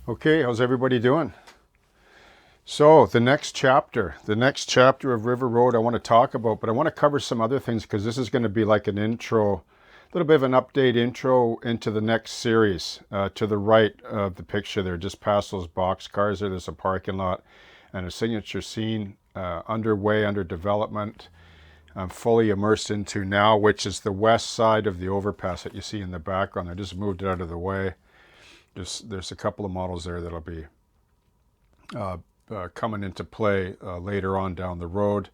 Okay, how's everybody doing? So the next chapter of River Road I want to talk about, but I want to cover some other things because this is going to be like an intro, a little bit of an update intro into the next series. To the right of the picture there, just past those box cars there's a parking lot and a signature scene underway, under development. I'm fully immersed into now, which is the west side of the overpass that you see in the background. I just moved it out of the way. There's a couple of models there that'll be coming into play later on down the road.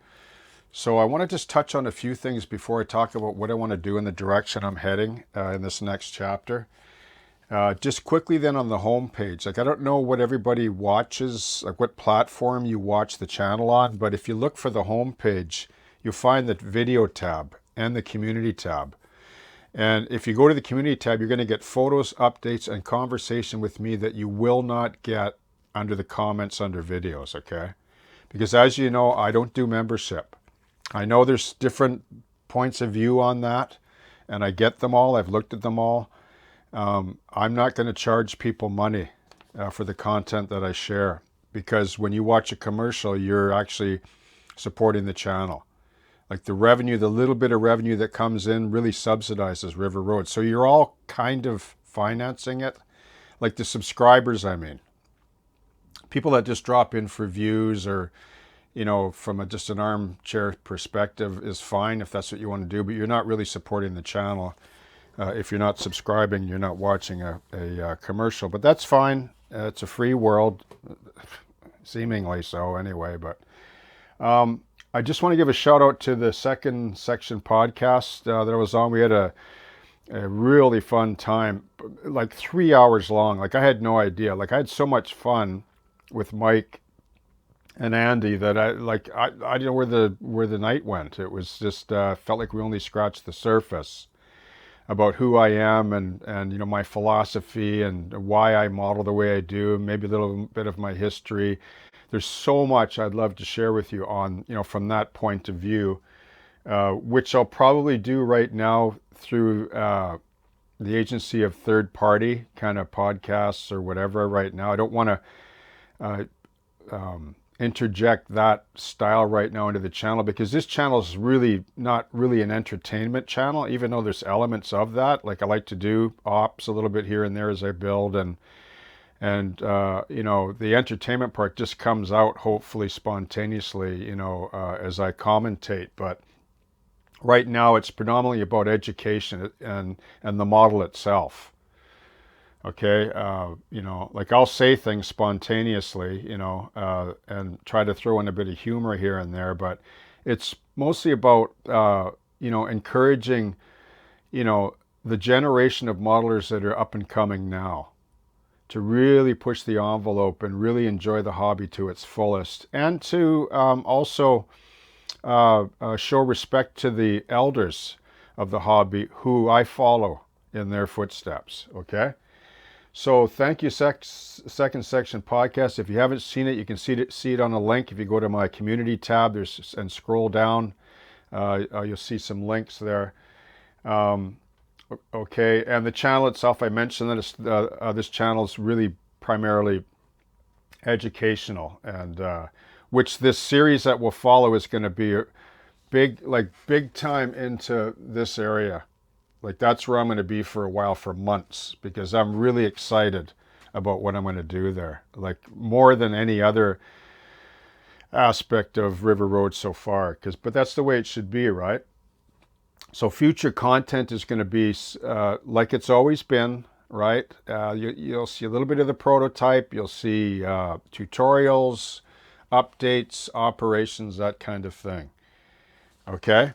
So I want to just touch on a few things before I talk about what I want to do in the direction I'm heading in this next chapter. Just quickly then on the home page, like I don't know what everybody watches, like what platform you watch the channel on, but if you look for the home page, you'll find the video tab and the community tab. And if you go to the community tab, you're going to get photos, updates, and conversation with me that you will not get under the comments under videos, okay? Because as you know, I don't do membership. I know there's different points of view on that, and I get them all. I've looked at them all. I'm not going to charge people money for the content that I share, because when you watch a commercial, you're actually supporting the channel. Like the revenue, the little bit of revenue that comes in really subsidizes River Road. So you're all kind of financing it. Like the subscribers, I mean. People that just drop in for views or, from just an armchair perspective is fine if that's what you want to do, but you're not really supporting the channel. If you're not subscribing, you're not watching a commercial, but that's fine. It's a free world, seemingly so anyway, but I just want to give a shout out to the second section podcast that I was on. We had a really fun time, like 3 hours long. Like I had no idea. Like I had so much fun with Mike and Andy that I didn't know where the night went. It was just felt like we only scratched the surface about who I am and my philosophy and why I model the way I do, maybe a little bit of my history. There's so much I'd love to share with you on, from that point of view, which I'll probably do right now through the agency of third party kind of podcasts or whatever right now. I don't want to interject that style right now into the channel, because this channel is really not really an entertainment channel, even though there's elements of that. Like I like to do ops a little bit here and there as I build, and the entertainment part just comes out hopefully spontaneously, as I commentate. But right now it's predominantly about education and the model itself. Okay, like I'll say things spontaneously, and try to throw in a bit of humor here and there, but it's mostly about, encouraging, the generation of modelers that are up and coming now to really push the envelope and really enjoy the hobby to its fullest, and to also show respect to the elders of the hobby who I follow in their footsteps, okay? So thank you, Second Section Podcast. If you haven't seen it, you can see it on a link. If you go to my community tab and scroll down, you'll see some links there. Okay, and the channel itself, I mentioned that this channel is really primarily educational, and which this series that will follow is going to be big time into this area. Like that's where I'm going to be for a while, for months, because I'm really excited about what I'm going to do there. Like more than any other aspect of River Road so far, but that's the way it should be, right? So future content is going to be like it's always been, right? You'll see a little bit of the prototype. You'll see tutorials, updates, operations, that kind of thing. Okay?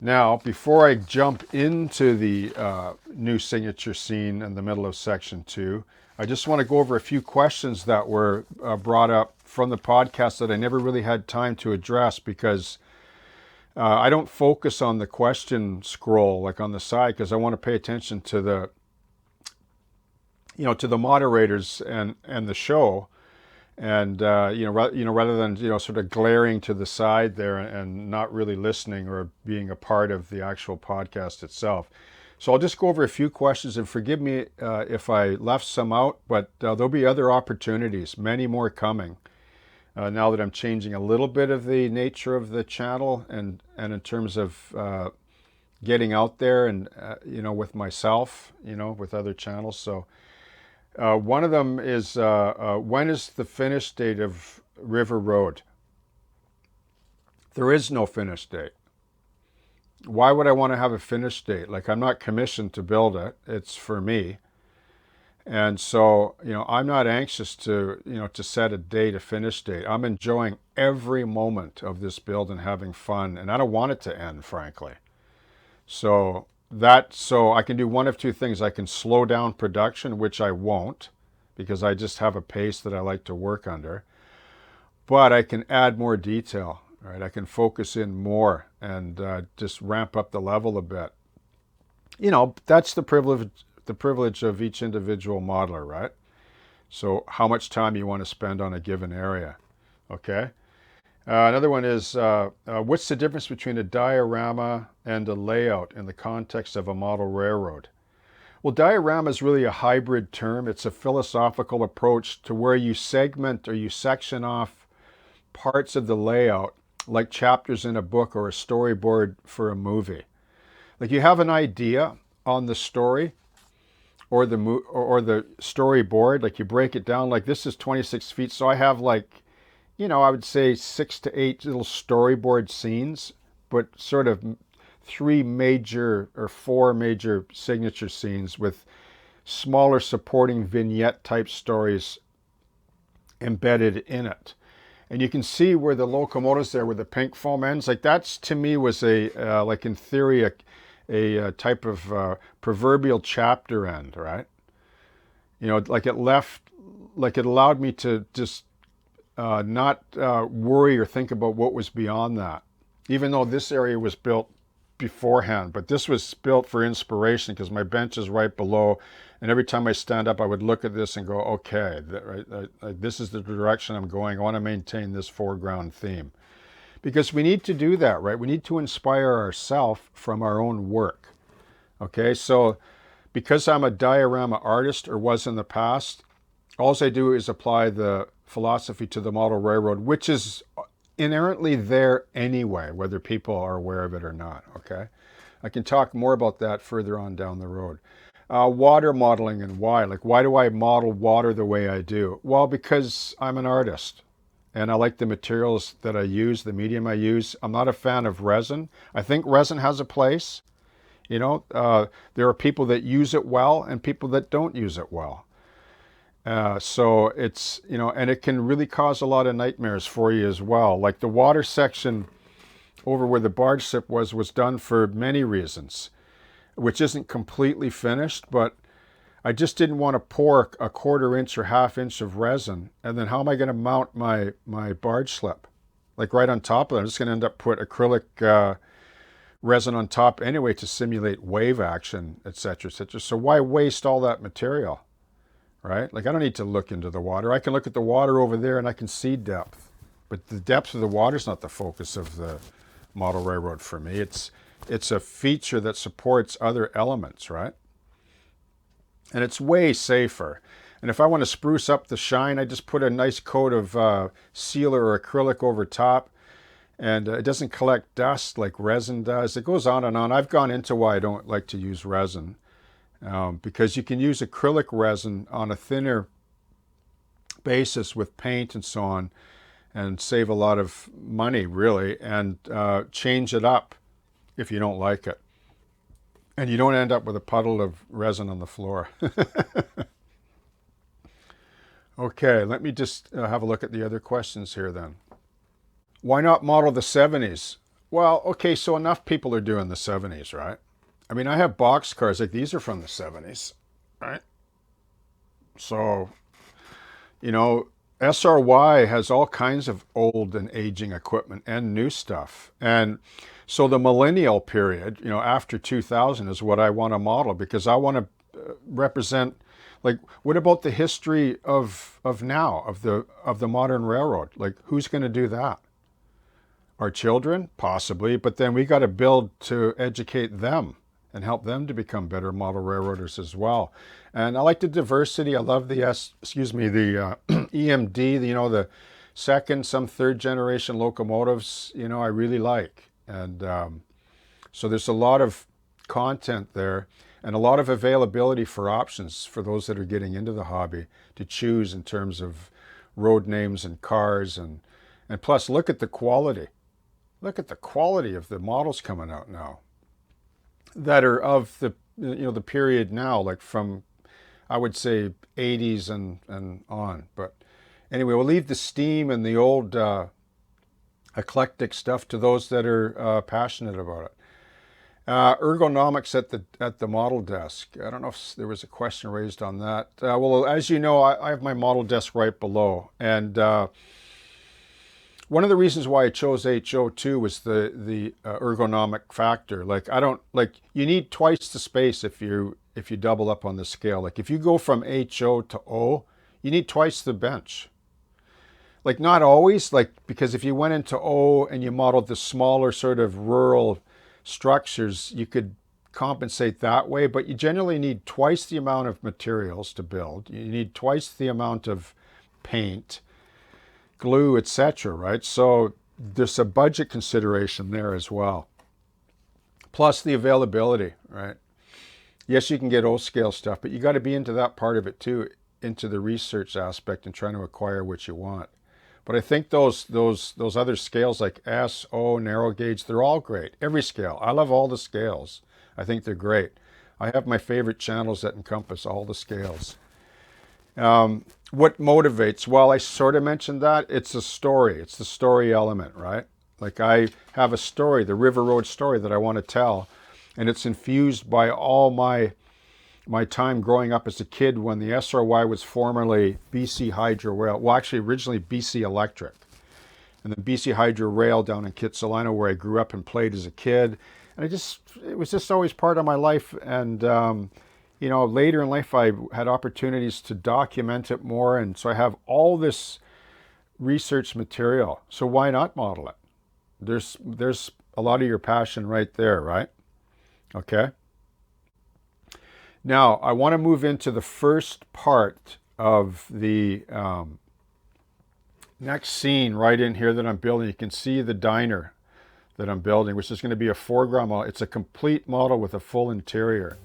Now, before I jump into the new signature scene in the middle of section 2, I just want to go over a few questions that were brought up from the podcast that I never really had time to address, because I don't focus on the question scroll like on the side, because I want to pay attention to the to the moderators and the show, and rather than sort of glaring to the side there and not really listening or being a part of the actual podcast itself. So I'll just go over a few questions, and forgive me if I left some out, but there'll be other opportunities, many more coming. Now that I'm changing a little bit of the nature of the channel, and in terms of getting out there and with myself, with other channels. So one of them is when is the finish date of River Road? There is no finish date. Why would I want to have a finish date? Like, I'm not commissioned to build it. It's for me. And so, I'm not anxious to, to set a date, a finish date. I'm enjoying every moment of this build and having fun. And I don't want it to end, frankly. So I can do one of two things. I can slow down production, which I won't, because I just have a pace that I like to work under. But I can add more detail. Right, I can focus in more and just ramp up the level a bit. That's the privilege of each individual modeler, right? So how much time you want to spend on a given area, okay? Another one is, what's the difference between a diorama and a layout in the context of a model railroad? Well, diorama is really a hybrid term. It's a philosophical approach to where you segment or you section off parts of the layout, like chapters in a book or a storyboard for a movie. Like, you have an idea on the story or the storyboard, like you break it down, like this is 26 feet. So I have I would say 6 to 8 little storyboard scenes, but sort of 3 major or 4 major signature scenes with smaller supporting vignette type stories embedded in it. And you can see where the locomotives there, where the pink foam ends, like that's to me was like in theory, a type of proverbial chapter end, right? Like it allowed me to just not worry or think about what was beyond that, even though this area was built beforehand. But this was built for inspiration because my bench is right below. And every time I stand up, I would look at this and go, okay, this is the direction I'm going. I want to maintain this foreground theme. Because we need to do that, right? We need to inspire ourselves from our own work. Okay, so because I'm a diorama artist, or was in the past, all I do is apply the philosophy to the model railroad, which is inherently there anyway, whether people are aware of it or not, okay? I can talk more about that further on down the road. Water modeling and why. Like, why do I model water the way I do? Well, because I'm an artist and I like the materials that I use, the medium I use. I'm not a fan of resin. I think resin has a place. There are people that use it well and people that don't use it well. So it's, and it can really cause a lot of nightmares for you as well. Like the water section over where the barge slip was done for many reasons, which isn't completely finished, but I just didn't want to pour a 1/4 inch or 1/2 inch of resin. And then how am I going to mount my barge slip? Like right on top of it, I'm just going to end up put acrylic resin on top anyway to simulate wave action, etc., etc. So why waste all that material, right? Like, I don't need to look into the water. I can look at the water over there and I can see depth. But the depth of the water is not the focus of the model railroad for me. It's a feature that supports other elements, right? And it's way safer. And if I want to spruce up the shine, I just put a nice coat of sealer or acrylic over top, and it doesn't collect dust like resin does. It goes on and on. I've gone into why I don't like to use resin, because you can use acrylic resin on a thinner basis with paint and so on, and save a lot of money, really, and change it up if you don't like it. And you don't end up with a puddle of resin on the floor. Okay, let me just have a look at the other questions here then. Why not model the 70s? Well, okay, so enough people are doing the 70s, right? I mean, I have box cars, like these are from the 70s, right? So, SRY has all kinds of old and aging equipment and new stuff. And so the millennial period, after 2000 is what I want to model, because I want to represent, like, what about the history of now, of the modern railroad? Like, who's going to do that? Our children? Possibly, but then we got to build to educate them and help them to become better model railroaders as well. And I like the diversity. I love the the EMD, the second, some third generation locomotives, I really like. And so there's a lot of content there and a lot of availability for options for those that are getting into the hobby to choose in terms of road names and cars. And plus, look at the quality. Look at the quality of the models coming out now that are of the the period now, like from, I would say, 80s and on. But anyway, we'll leave the steam and the old eclectic stuff to those that are passionate about it. Ergonomics at the model desk. I don't know if there was a question raised on that. Well, as you know, I have my model desk right below, and one of the reasons why I chose HO2 was the ergonomic factor. You need twice the space if you double up on the scale. Like if you go from HO to O, you need twice the bench. Like not always, because if you went into O and you modeled the smaller sort of rural structures, you could compensate that way, but you generally need twice the amount of materials to build. You need twice the amount of paint, glue, etc., right? So there's a budget consideration there as well. Plus the availability, right? Yes, you can get O-scale stuff, but you got to be into that part of it too, into the research aspect and trying to acquire what you want. But I think those other scales like S, O, narrow gauge, they're all great. Every scale. I love all the scales. I think they're great. I have my favorite channels that encompass all the scales. What motivates? Well, I sort of mentioned that. It's a story. It's the story element, right? Like I have a story, the River Road story that I want to tell, and it's infused by all my time growing up as a kid when the SRY was formerly BC Hydro Rail. Well, actually, originally BC Electric. And the BC Hydro Rail down in Kitsilano, where I grew up and played as a kid. And it was just always part of my life. And, later in life, I had opportunities to document it more. And so I have all this research material. So why not model it? There's a lot of your passion right there, right? Okay. Now, I want to move into the first part of the next scene right in here that I'm building. You can see the diner that I'm building, which is going to be a foreground model. It's a complete model with a full interior.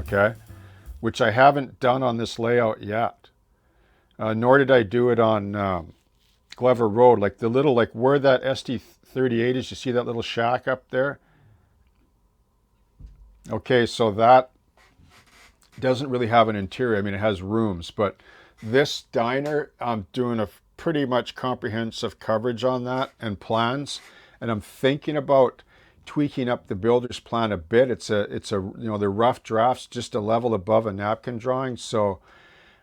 Okay, which I haven't done on this layout yet, nor did I do it on Glover Road. Like the little, where that SD38 is, you see that little shack up there? Okay, so that doesn't really have an interior. I mean, it has rooms, but this diner, I'm doing a pretty much comprehensive coverage on that and plans, and I'm thinking about tweaking up the builder's plan a bit. It's the rough drafts just a level above a napkin drawing. So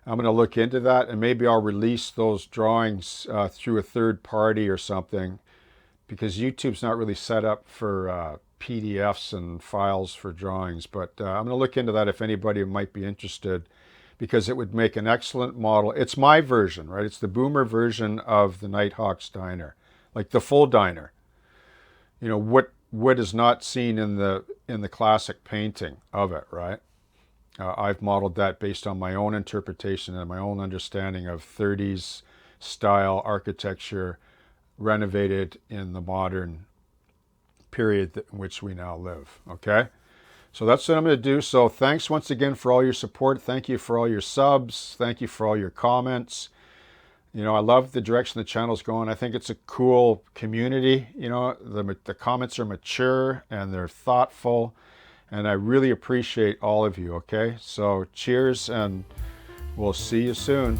I'm going to look into that, and maybe I'll release those drawings through a third party or something, because YouTube's not really set up for PDFs and files for drawings. But I'm going to look into that if anybody might be interested, because it would make an excellent model. It's my version, right? It's the boomer version of the Nighthawk's diner, like the full diner. What is not seen in the classic painting of it, right? I've modeled that based on my own interpretation and my own understanding of 30s style architecture renovated in the modern period in which we now live, okay? So that's what I'm going to do. So thanks once again for all your support. Thank you for all your subs. Thank you for all your comments. I love the direction the channel's going. I think it's a cool community. The comments are mature and they're thoughtful, and I really appreciate all of you, okay? So cheers, and we'll see you soon.